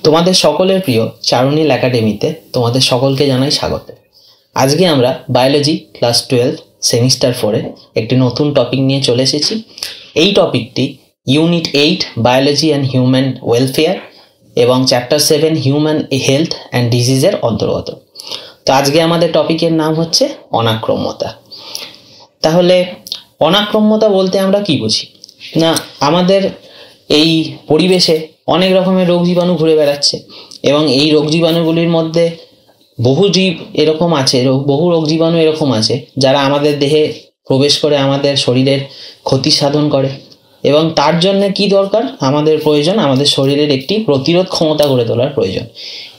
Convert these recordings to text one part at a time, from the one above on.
তোমাদের সকলের প্রিয় চারুনীল একাডেমিতে তোমাদের সকলকে জানাই স্বাগত। আজকে আমরা বায়োলজি ক্লাস 12 সেমিস্টার 4-এ একটি নতুন টপিক নিয়ে চলে এসেছি। এই টপিকটি unit 8 biology and human welfare এবং চ্যাপ্টার 7 হিউম্যান হেলথ অ্যান্ড ডিজিজের অন্তর্গত। তো আজকে আমাদের টপিকের নাম হচ্ছে অনাক্রম্যতা। তাহলে অনাক্রম্যতা বলতে আমরা কি বুঝি? না, আমাদের এই পরিবেশে অনেক রকমের রোগ জীবাণু ঘুরে বেড়াচ্ছে এবং এই রোগ জীবাণুগুলির মধ্যে বহু রোগ জীবাণু এরকম আছে যারা আমাদের দেহে প্রবেশ করে আমাদের শরীরের ক্ষতি সাধন করে, এবং তার জন্য কি দরকার? আমাদের প্রয়োজন আমাদের শরীরের একটি প্রতিরোধ ক্ষমতা গড়ে তোলার প্রয়োজন,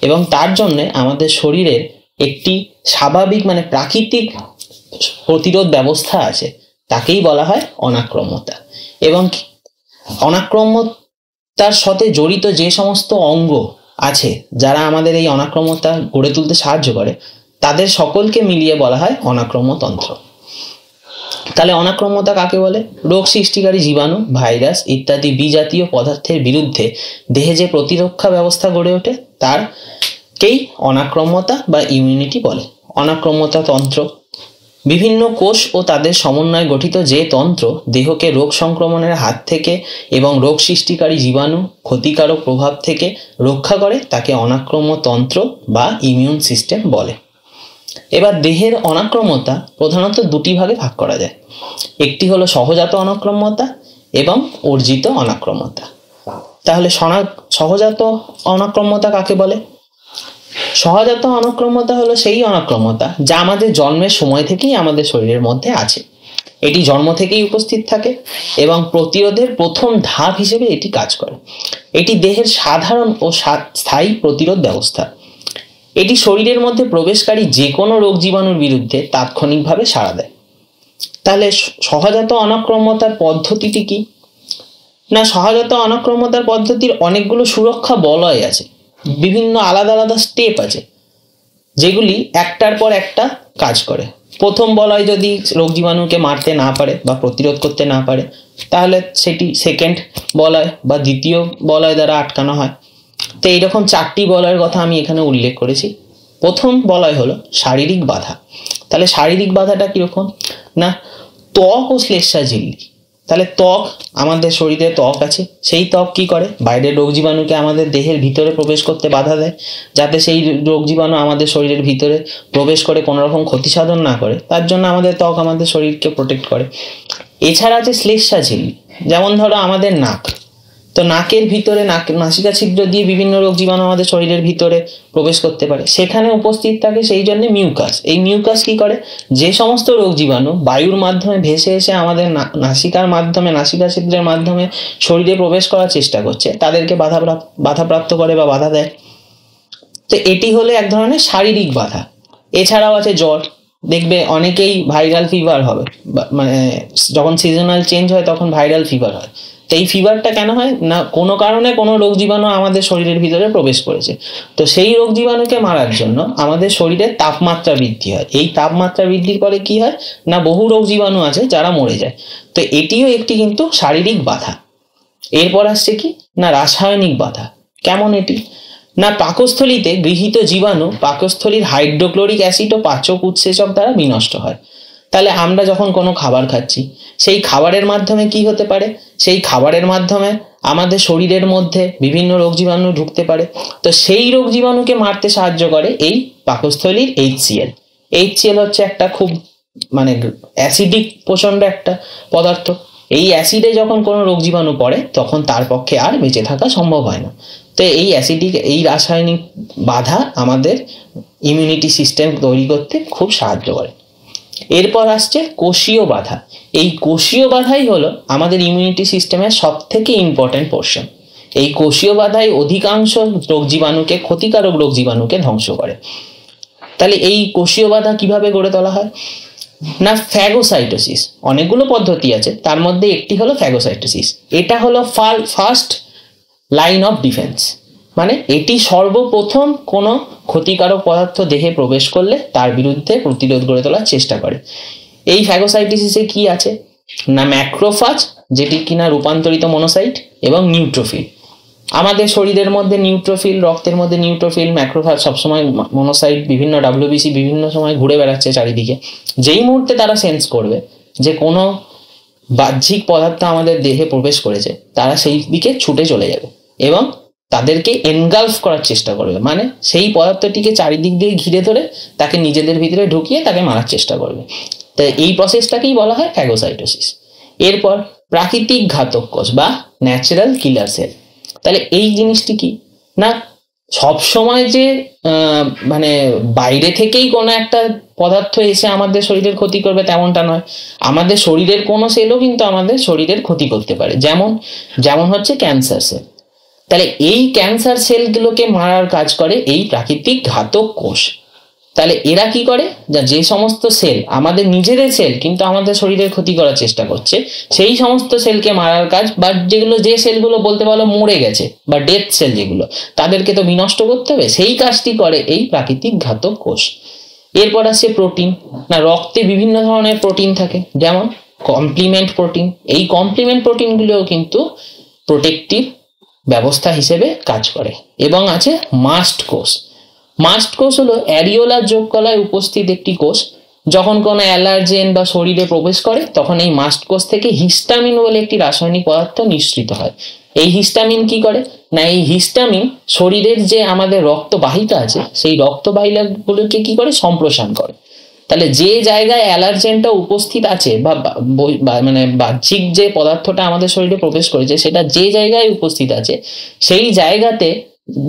এবং তার জন্য আমাদের শরীরের একটি স্বাভাবিক প্রাকৃতিক প্রতিরোধ ব্যবস্থা আছে, তাকেই বলা হয় অনাক্রম্যতা। এবং অনাক্রম্যতার সাথে জড়িত যে সমস্ত অঙ্গ আছে যারা আমাদের এই অনাক্রম্যতা গড়ে তুলতে সাহায্য করে, তাদের সকলকে মিলিয়ে বলা হয় অনাক্রম্যতন্ত্র। তাহলে অনাক্রম্যতা কাকে বলে? রোগ সৃষ্টিকারী জীবাণু, ভাইরাস ইত্যাদি বিজাতীয় পদার্থের বিরুদ্ধে দেহে যে প্রতিরক্ষা ব্যবস্থা গড়ে ওঠে তারকেই অনাক্রম্যতা বা ইমিউনিটি বলে। অনাক্রম্যতা তন্ত্র বিভিন্ন কোষ ও তাদের সমন্বয়ে গঠিত যে তন্ত্র দেহকে রোগ সংক্রমণের হাত থেকে এবং রোগ সৃষ্টিকারী জীবাণু ক্ষতিকারক প্রভাব থেকে রক্ষা করে তাকে অনাক্রম্যতন্ত্র বা ইমিউন সিস্টেম বলে। এবার দেহের অনাক্রম্যতা প্রধানত দুটি ভাগে ভাগ করা যায়। একটি হলো সহজাত অনাক্রম্যতা এবং অর্জিত অনাক্রম্যতা। তাহলে সহজাত অনাক্রম্যতা কাকে বলে? সহজাত অনাক্রম্যতা হলো সেই অনাক্রম্যতা যা আমাদের জন্মের সময় থেকেই আমাদের শরীরের মধ্যে আছে। এটি জন্ম থেকেই উপস্থিত থাকে এবং প্রতিরোধের প্রথম ধাপ হিসেবে এটি কাজ করে। এটি দেহের সাধারণ ও স্থায়ী প্রতিরোধ ব্যবস্থা। এটি শরীরের মধ্যে প্রবেশকারী যে কোনো রোগ জীবাণুর বিরুদ্ধে তাৎক্ষণিকভাবে সাড়া দেয়। তাহলে সহজাত অনাক্রম্যতার পদ্ধতিটি কি? না, সহজাত অনাক্রম্যতার পদ্ধতির অনেকগুলো সুরক্ষা বলয় আছে, বিভিন্ন আলাদা আলাদা স্টেপ আছে যেগুলি একটার পর একটা কাজ করে। প্রথম বলয় যদি রোগ জীবাণুকে মারতে না পারে বা প্রতিরোধ করতে না পারে, তাহলে সেটি সেকেন্ড বলয় বা দ্বিতীয় বলয় দ্বারা আটকানো হয়। তো এইরকম 4টি বলয়ের কথা আমি এখানে উল্লেখ করেছি। প্রথম বলয় হলো শারীরিক বাধা। তাহলে শারীরিক বাধাটা কিরকম? না, ত্বক ও শ্লেষ্মা ঝিল্লি। তাহলে ত্বক, আমাদের শরীরে ত্বক আছে, সেই ত্বক কি করে? বাইরের রোগ জীবাণুকে আমাদের দেহের ভিতরে প্রবেশ করতে বাধা দেয়, যাতে সেই রোগ জীবাণু আমাদের শরীরের ভিতরে প্রবেশ করে কোনো রকম ক্ষতি সাধন না করে। তার জন্য আমাদের ত্বক আমাদের শরীরকে প্রোটেক্ট করে। এছাড়া আছে শ্লেষ্মা ঝিল্লি। যেমন ধরো আমাদের নাক, তো নাকের ভিতরে নাসিকা ছিদ্র দিয়ে বিভিন্ন রোগ জীবাণু আমাদের শরীরের ভিতরে প্রবেশ করতে পারে, সেখানে উপস্থিত থাকে সেই জন্য মিউকাস। এই মিউকাস কি করে? যে সমস্ত রোগ জীবাণু বায়ুর মাধ্যমে ভেসে এসে আমাদের নাসিকা ছিদ্রের মাধ্যমে শরীরে প্রবেশ করার চেষ্টা করছে, তাদেরকে বাধাপ্রাপ্ত করে বা বাধা দেয়। তো এটি হলো এক ধরনের শারীরিক বাধা। এছাড়াও আছে জ্বর। দেখবে অনেকেই ভাইরাল ফিভার হবে, যখন সিজনাল চেঞ্জ হয় তখন ভাইরাল ফিভার হয়। তো এই ফিভারটা কেন হয়? না, কোনো কারণে কোনো রোগ জীবাণু আমাদের শরীরের ভিতরে প্রবেশ করেছে। তো সেই রোগ জীবাণুকে মারার জন্য আমাদের শরীরের তাপমাত্রা বৃদ্ধি হয়। এই তাপমাত্রা বৃদ্ধির পরে কি হয়? না, বহু রোগ জীবাণু আছে যারা মরে যায়। তো এটিও একটি কিন্তু শারীরিক বাধা। এরপর আসছে কি? না, রাসায়নিক বাধা। কেমন এটি? না, পাকস্থলীতে গৃহীত জীবাণু পাকস্থলীর হাইড্রোক্লোরিক অ্যাসিড ও পাচক উৎসেচক দ্বারা বিনষ্ট হয়। তাহলে আমরা যখন কোনো খাবার খাচ্ছি, সেই খাবারের মাধ্যমে কি হতে পারে? সেই খাবারের মাধ্যমে আমাদের শরীরের মধ্যে বিভিন্ন রোগ জীবাণু ঢুকতে পারে। তো সেই রোগ জীবাণুকে মারতে সাহায্য করে এই পাকস্থলীর HCl। HCl হচ্ছে একটা খুব অ্যাসিডিক প্রচণ্ড একটা পদার্থ। এই অ্যাসিডে যখন কোনো রোগ জীবাণু পড়ে তখন তার পক্ষে আর বেঁচে থাকা সম্ভব হয় না। তো এই রাসায়নিক বাধা আমাদের ইমিউনিটি সিস্টেম তৈরি করতে খুব সাহায্য করে। এরপর আসছে কোষীয় বাধা। এই কোষীয় বাধাই হলো আমাদের ইমিউনিটি সিস্টেমের সব থেকে ইম্পর্টেন্ট পোর্শন। এই কোষীয় বাধাই অধিকাংশ রোগ জীবাণুকে, ক্ষতিকারক রোগ জীবাণুকে ধ্বংস করে। তাহলে এই কোষীয় বাধা কিভাবে গড়ে তোলা হয়? না, ফ্যাগোসাইটোসিস। অনেকগুলো পদ্ধতি আছে, তার মধ্যে একটি হলো ফ্যাগোসাইটোসিস। এটা হলো ফার্স্ট লাইন অফ ডিফেন্স। এটি সর্বপ্রথম কোনো ক্ষতিকারক পদার্থ দেহে প্রবেশ করলে তার বিরুদ্ধে প্রতিরোধ গড়ে তোলার চেষ্টা করে। এই ফ্যাগোসাইটোসিসে কি আছে? না, ম্যাক্রোফাজ, যেটি কিনা রূপান্তরিত মনোসাইট, এবং নিউট্রোফিল। আমাদের শরীরের মধ্যে নিউট্রোফিল, রক্তের মধ্যে নিউট্রোফিল, ম্যাক্রোফেজ সবসময়, মনোসাইট, বিভিন্ন ডাব্লিউবিসি বিভিন্ন সময় ঘুরে বেড়াচ্ছে চারিদিকে। যেই মুহূর্তে তারা সেন্স করবে যে কোনো বাহ্যিক পদার্থ আমাদের দেহে প্রবেশ করেছে, তারা সেই দিকে ছুটে চলে যাবে এবং তাদেরকে এনগালফ করার চেষ্টা করবে, মানে সেই পদার্থটিকে চারিদিক দিয়ে ঘিরে ধরে তাকে নিজেদের ভিতরে ঢুকিয়ে তাকে মারার চেষ্টা করবে। তো এই প্রসেসটাকেই বলা হয় ফ্যাগোসাইটোসিস। এরপর প্রাকৃতিক ঘাতক কোষ বা ন্যাচারাল কিলার সেল। তাহলে এই জিনিসটি কি না, সবসময় যে মানে বাইরে থেকেই কোনো একটা পদার্থ এসে আমাদের শরীরের ক্ষতি করবে তেমনটা নয়। আমাদের শরীরের কোনো সেলও কিন্তু আমাদের শরীরের ক্ষতি করতে পারে, যেমন হচ্ছে ক্যান্সার সেল। তাহলে এই ক্যান্সার সেলগুলোকে মারার কাজ করে এই প্রাকৃতিক ঘাতক কোষ। তাহলে এরা কি করে, যে সমস্ত সেল আমাদের নিজেদের সেল কিন্তু আমাদের শরীরের ক্ষতি করার চেষ্টা করছে, সেই সমস্ত সেলকে মারার কাজ, বা যে সেলগুলো বলতে পারো মরে গেছে বা ডেথ সেল যেগুলো, তাদেরকে তো বিনষ্ট করতে হবে, সেই কাজটি করে এই প্রাকৃতিক ঘাতক কোষ। এরপর আসছে প্রোটিন। না, রক্তে বিভিন্ন ধরনের প্রোটিন থাকে, যেমন কমপ্লিমেন্ট প্রোটিন। এই কমপ্লিমেন্ট প্রোটিনগুলোও কিন্তু প্রোটেক্টিভ ব্যবস্থা হিসেবে কাজ করে। এবং আছে মাস্ট কোষ। মাস্ট কোষ হলো অ্যারিওলার যোগকলায় উপস্থিত একটি কোষ। যখন কোনো অ্যালার্জেন বা শরীরে প্রবেশ করে, তখন এই মাস্ট কোষ থেকে হিস্টামিন বলে একটি রাসায়নিক পদার্থ নিঃসৃত হয়। এই হিস্টামিন কি করে না, এই হিস্টামিন শরীরের যে আমাদের রক্তবাহিকা আছে, সেই রক্তবাহিকাগুলোকে কি করে সম্প্রসারণ করে। তাহলে যে জায়গায় অ্যালার্জেনটা উপস্থিত আছে বা মানে বাহ্যিক যে পদার্থটা আমাদের শরীরে প্রবেশ করেছে, সেটা যে জায়গায় উপস্থিত আছে, সেই জায়গাতে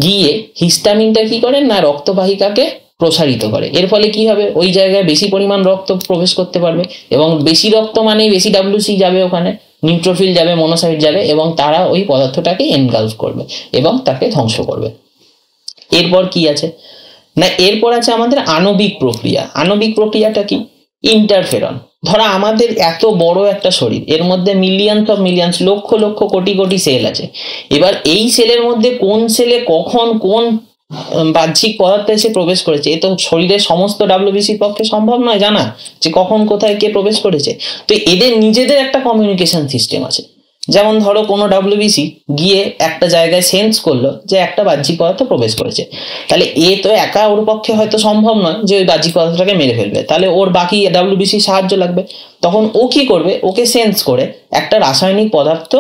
গিয়ে হিস্টামিনটা কি করে না, রক্তবাহিকাকে প্রসারিত করে। এর ফলে কি হবে, ওই জায়গায় বেশি পরিমাণ রক্ত প্রবেশ করতে পারবে, এবং বেশি রক্ত মানেই বেশি ডাব্লিউসি যাবে, ওখানে নিউট্রোফিল যাবে, মনোসাইট যাবে, এবং তারা ওই পদার্থটাকে এনগালফ করবে এবং তাকে ধ্বংস করবে। এরপর কি আছে না, এরপর আছে আমাদের আণবিক প্রক্রিয়া। আণবিক প্রক্রিয়াটা কি, ইন্টারফেরন। ধরো আমাদের এত বড় একটা শরীর, এর মধ্যে মিলিয়ন্স লক্ষ লক্ষ কোটি কোটি সেল আছে। এবার এই সেলের মধ্যে কোন সেলে কখন কোন বাহ্যিক পদার্থ এসে প্রবেশ করেছে, এ তো শরীরের সমস্ত ডাব্লিউবিসির পক্ষে সম্ভব নয় জানা যে কখন কোথায় কে প্রবেশ করেছে। তো এদের নিজেদের একটা কমিউনিকেশন সিস্টেম আছে। যেমন ধরো কোনো ডাব্লিউবিসি গিয়ে একটা জায়গায় সেন্স করলো যে একটা বাহ্যিক পদার্থ প্রবেশ করেছে, তাহলে এ তো একা ওর পক্ষে হয়তো সম্ভব নয় যে ওই বাহ্যিক পদার্থটাকে মেরে ফেলবে, তাহলে ওর বাকি ডাব্লিউবিসির সাহায্য লাগবে। তখন ও কি করবে, ওকে সেন্স করে একটা রাসায়নিক পদার্থ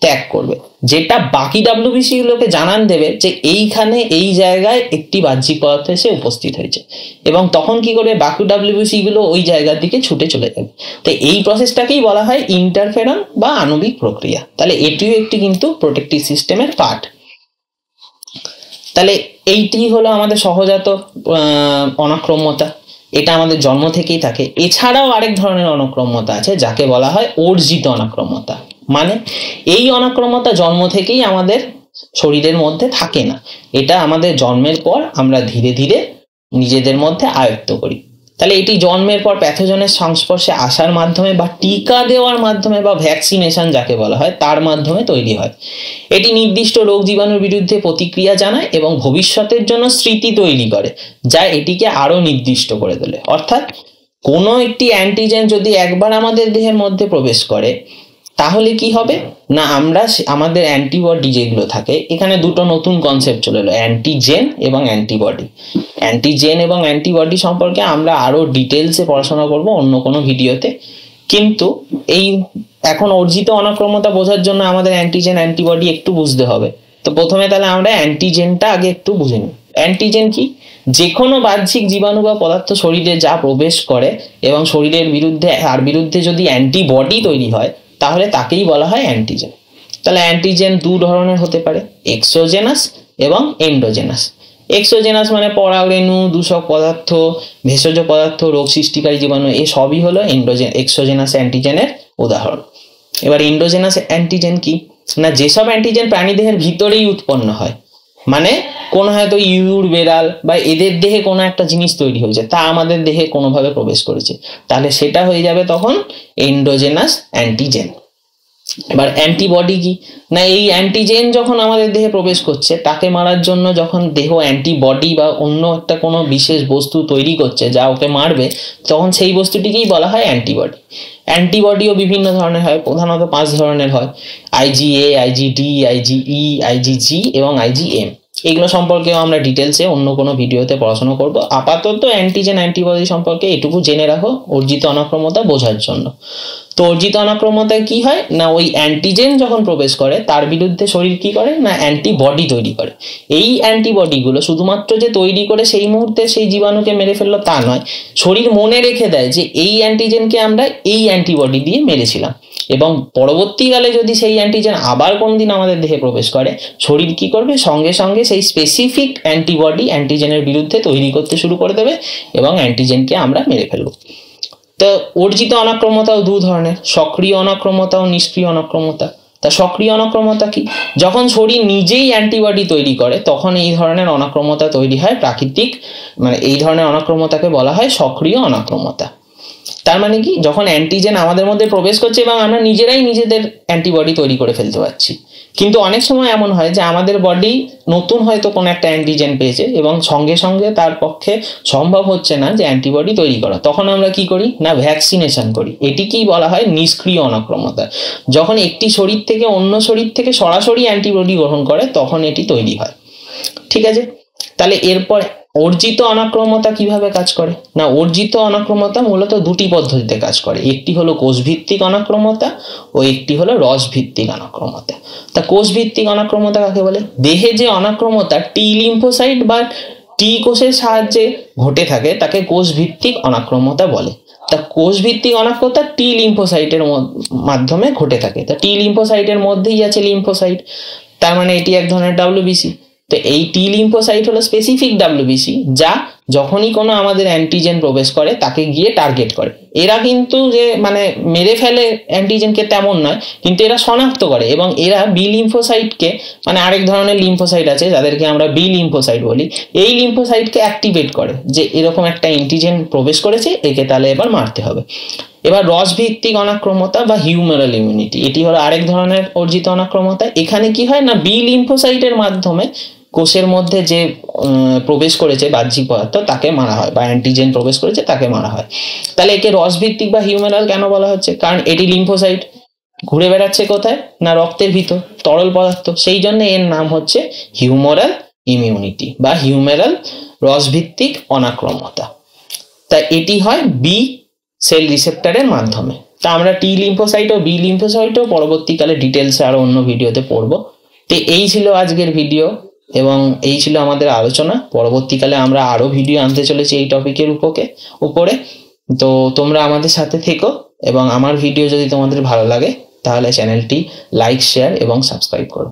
ত্যাগ করবে, যেটা বাকি ডাব্লিউবিসি গুলোকে জানান দেবে যে এইখানে এই জায়গায় একটি বাহ্যিক পদার্থ এসে উপস্থিত হয়েছে, এবং তখন কি করবে, বাকি ডাব্লিউবিসি গুলো ওই জায়গার দিকে ছুটে চলে যাবে। তো এই প্রসেসটাকেই বলা হয় ইন্টারফেরন বা আণবিক প্রক্রিয়া। তাহলে এটিও একটি কিন্তু প্রোটেক্টিভ সিস্টেমের পার্ট। তাহলে এইটি হলো আমাদের সহজাত অনাক্রম্যতা, এটা আমাদের জন্ম থেকেই থাকে। এছাড়াও আরেক ধরনের অনাক্রম্যতা আছে যাকে বলা হয় অর্জিত অনাক্রম্যতা। মানে এই অনাক্রম্যতা জন্ম থেকেই আমাদের শরীরের মধ্যে থাকে না, এটা আমাদের জন্মের পর আমরা ধীরে ধীরে নিজেদের মধ্যে আয়ত্ত করি। তাহলে এটি জন্মের পর প্যাথোজনের সংস্পর্শে আসার মাধ্যমে বা টিকা দেওয়ার মাধ্যমে বা ভ্যাকসিনেশন যাকে বলা হয় তার মাধ্যমে তৈরি হয়। এটি নির্দিষ্ট রোগ জীবাণুর বিরুদ্ধে প্রতিক্রিয়া জানায় এবং ভবিষ্যতের জন্য স্মৃতি তৈরি করে, যা এটিকে আরো নির্দিষ্ট করে তোলে। অর্থাৎ কোনো একটি অ্যান্টিজেন যদি একবার আমাদের দেহের মধ্যে প্রবেশ করে, তাহলে কি হবে না, আমরা আমাদের অ্যান্টিবডি যেগুলো থাকে, এখানে দুটো নতুন কনসেপ্ট চলে এলো, অ্যান্টিজেন এবং অ্যান্টিবডি। অ্যান্টিজেন এবং অ্যান্টিবডি সম্পর্কে আমরা আরো ডিটেলসে পড়াশোনা করব অন্য কোনো ভিডিওতে। কিন্তু এই এখন অর্জিত অনাক্রম্যতা বোঝার জন্য আমাদের অ্যান্টিজেন অ্যান্টিবডি একটু বুঝতে হবে। তো প্রথমে তাহলে আমরা অ্যান্টিজেনটা আগে একটু বুঝে নিই। অ্যান্টিজেন কি, যে কোনো বাহ্যিক জীবাণু বা পদার্থ শরীরে যা প্রবেশ করে এবং শরীরের বিরুদ্ধে যদি অ্যান্টিবডি তৈরি হয়, তাহলে তাকেই বলা হয় অ্যান্টিজেন। তাহলে অ্যান্টিজেন দু ধরনের হতে পারে, এক্সোজেনাস এবং এন্ডোজেনাস। এক্সোজেনাস মানে পরাগরেণু, দূষক পদার্থ, ভেষজ পদার্থ, রোগ সৃষ্টিকারী জীবাণু, এ সবই হলো এক্সোজেনাস অ্যান্টিজেনের উদাহরণ। এবার এন্ডোজেনাস অ্যান্টিজেন কি না, যেসব অ্যান্টিজেন প্রাণীদেহের ভিতরেই উৎপন্ন হয়, মানে কোনো হয়তো ইঁদুর, বেড়াল বা এদের দেহে কোনো একটা জিনিস তৈরি হয়েছে, তা আমাদের দেহে কোনোভাবে প্রবেশ করেছে, তাহলে সেটা হয়ে যাবে তখন এন্ডোজেনাস অ্যান্টিজেন। এবার অ্যান্টিবডি কি না, এই অ্যান্টিজেন যখন আমাদের দেহে প্রবেশ করছে তাকে মারার জন্য যখন দেহ অ্যান্টিবডি বা অন্য একটা কোনো বিশেষ বস্তু তৈরি করছে যা ওকে মারবে, তখন সেই বস্তুটিকেই বলা হয় অ্যান্টিবডি। অ্যান্টিবডিও বিভিন্ন ধরনের হয়, প্রধানত 5 ধরনের হয়: আইজিএ, আইজিডি, আইজিই, আইজিজি এবং আইজিএম। এগুলো সম্পর্কেও আমরা ডিটেলসে অন্য কোনো ভিডিওতে পড়াশোনা করব। আপাতত অ্যান্টিজেন অ্যান্টিবডি সম্পর্কে এটুকু জেনে রাখো অর্জিত অনাক্রম্যতা বোঝার জন্য। তো অর্জিত অনাক্রম্যতায় কি হয় না, ওই অ্যান্টিজেন যখন প্রবেশ করে তার বিরুদ্ধে শরীর কি করে না অ্যান্টিবডি তৈরি করে। এই অ্যান্টিবডিগুলো শুধুমাত্র যে তৈরি করে সেই মুহূর্তে সেই জীবাণুকে মেরে ফেললো তা নয়, শরীর মনে রেখে দেয় যে এই অ্যান্টিজেনকে আমরা এই অ্যান্টিবডি দিয়ে মেরেছিলাম, এবং পরবর্তীকালে যদি সেই অ্যান্টিজেন আবার কোনদিন আমাদের দেহে প্রবেশ করে, শরীর কি করবে, সঙ্গে সঙ্গে সেই স্পেসিফিক অ্যান্টিবডি অ্যান্টিজেনের বিরুদ্ধে তৈরি করতে শুরু করে দেবে এবং অ্যান্টিজেনকে আমরা মেরে ফেলবো। তো অর্জিত অনাক্রম্যতাও 2 ধরনের: সক্রিয় অনাক্রম্যতা ও নিষ্ক্রিয় অনাক্রম্যতা। তা সক্রিয় অনাক্রম্যতা কি, যখন শরীর নিজেই অ্যান্টিবডি তৈরি করে তখন এই ধরনের অনাক্রম্যতা তৈরি হয় প্রাকৃতিক, মানে এই ধরনের অনাক্রম্যতাকে বলা হয় সক্রিয় অনাক্রম্যতা। তার মানে কি, যখন অ্যান্টিজেন আমাদের মধ্যে প্রবেশ করছে এবং আমরা নিজেরাই নিজেদের অ্যান্টিবডি তৈরি করে ফেলতে পারছি। কিন্তু অনেক সময় এমন হয় যে আমাদের বডি নতুন হয়তো কোনো একটা অ্যান্টিজেন পেয়েছে এবং সঙ্গে সঙ্গে তার পক্ষে সম্ভব হচ্ছে না যে অ্যান্টিবডি তৈরি করা, তখন আমরা কি করি না ভ্যাকসিনেশন করি। এটিকেই বলা হয় নিষ্ক্রিয় অনাক্রম্যতা। যখন একটি শরীর থেকে অন্য শরীর থেকে সরাসরি অ্যান্টিবডি গ্রহণ করে তখন এটি তৈরি হয়। ঠিক আছে, তাহলে এরপর অর্জিত অনাক্রম্যতা কিভাবে কাজ করে না, অর্জিত অনাক্রম্যতা মূলত 2টি পদ্ধতিতে কাজ করে। একটি হলো কোষভিত্তিক অনাক্রম্যতা ও একটি হলো রসভিত্তিক অনাক্রম্যতা। তা কোষভিত্তিক অনাক্রম্যতা কাকে বলে, দেহে যে অনাক্রম্যতা টি লিম্ফোসাইট বা টি কোষের সাহায্যে ঘটে থাকে তাকে কোষভিত্তিক অনাক্রম্যতা বলে। তা কোষভিত্তিক অনাক্রম্যতা টি লিম্ফোসাইটের মাধ্যমে ঘটে থাকে। তা টি লিম্ফোসাইটের মধ্যেই আছে লিম্ফোসাইট, তার মানে এটি এক ধরনের ডাব্লিউবিসি। তো এই টি লিম্ফোসাইট হলো স্পেসিফিক ডাব্লিউবিসি, যা যখনই কোনো আমাদের অ্যান্টিজেন প্রবেশ করে তাকে গিয়ে টার্গেট করে। এরা কিন্তু যে মানে মেরে ফেলে অ্যান্টিজেনকে তেমন নয়, কিন্তু এরা শনাক্ত করে এবং এরা বি লিম্ফোসাইটকে, মানে আরেক ধরনের লিম্ফোসাইট আছে যাদেরকে আমরা বি লিম্ফোসাইট বলি, এই লিম্ফোসাইটকে অ্যাক্টিভেট করে যে এরকম একটা অ্যান্টিজেন প্রবেশ করেছে, একে তাহলে এবার মারতে হবে। এবার রসভিত্তিক অনাক্রম্যতা বা হিউমেরাল ইমিউনিটি, এটি হলো আরেক ধরনের অর্জিত অনাক্রম্যতা। এখানে কি হয় না, বি লিম্ফোসাইটের মাধ্যমে কোষের মধ্যে যে প্রবেশ করেছে বাহ্যিক পদার্থ তাকে মারা হয়, বা অ্যান্টিজেন প্রবেশ করেছে তাকে মারা হয়। তাহলে একে রসভিত্তিক বা হিউমেরাল কেন বলা হচ্ছে, কারণ এটি লিম্ফোসাইট ঘুরে বেড়াচ্ছে কোথায় না রক্তের ভিতর, তরল পদার্থ, সেই জন্য এর নাম হচ্ছে হিউমেরাল ইমিউনিটি বা হিউমেরাল রসভিত্তিক অনাক্রম্যতা। তা এটি হয় বি সেল রিসেপ্টরের মাধ্যমে। তা আমরা টি লিম্ফোসাইট ও বি লিম্ফোসাইটও পরবর্তীকালে ডিটেলসে আরো অন্য ভিডিওতে পড়বো। তো এই ছিল আজকের ভিডিও এবং এই ছিল আমাদের আলোচনা। পরবর্তীকালে আমরা আরো ভিডিও আনতে চলেছি এই টপিকের উপরে। তো তোমরা আমাদের সাথে থেকো এবং আমার ভিডিও যদি তোমাদের ভালো লাগে তাহলে চ্যানেলটি লাইক, শেয়ার এবং সাবস্ক্রাইব করো।